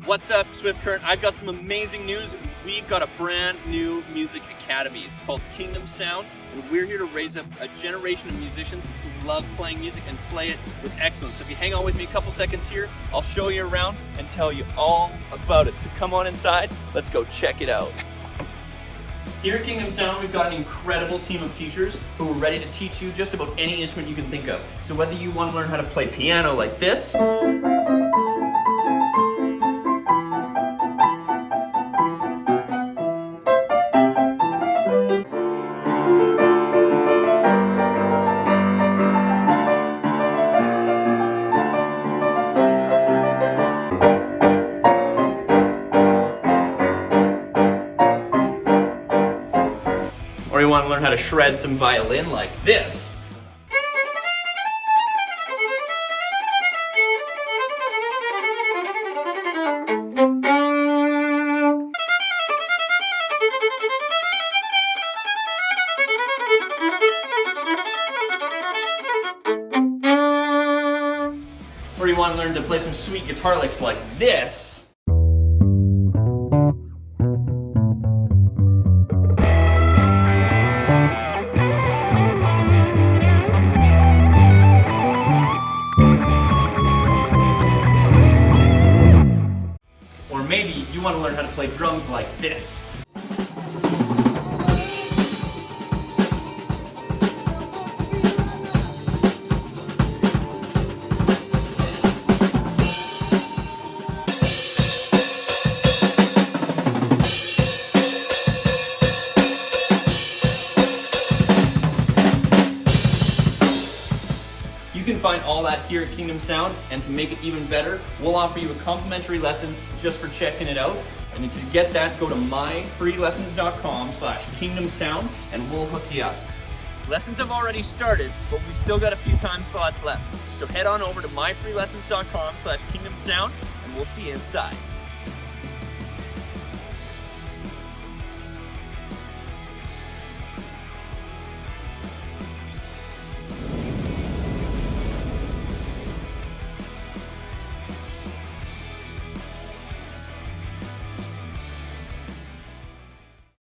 What's up, Swift Current? I've got some amazing news. We've got a brand new music academy. It's called Kingdom Sound, and we're here to raise up a generation of musicians who love playing music and play it with excellence. So if you hang on with me a couple seconds here, I'll show you around and tell you all about it. So come on inside, let's go check it out. Here at Kingdom Sound, we've got an incredible team of teachers who are ready to teach you just about any instrument you can think of. So whether you want to learn how to play piano like this, or you want to learn how to shred some violin like this, or you want to learn to play some sweet guitar licks like this, or maybe you want to learn how to play drums like this. You can find all that here at Kingdom Sound, and to make it even better, we'll offer you a complimentary lesson just for checking it out. And to get that, go to myfreelessons.com/kingdomsound and we'll hook you up. Lessons have already started, but we've still got a few time slots left. So head on over to myfreelessons.com/kingdomsound and we'll see you inside.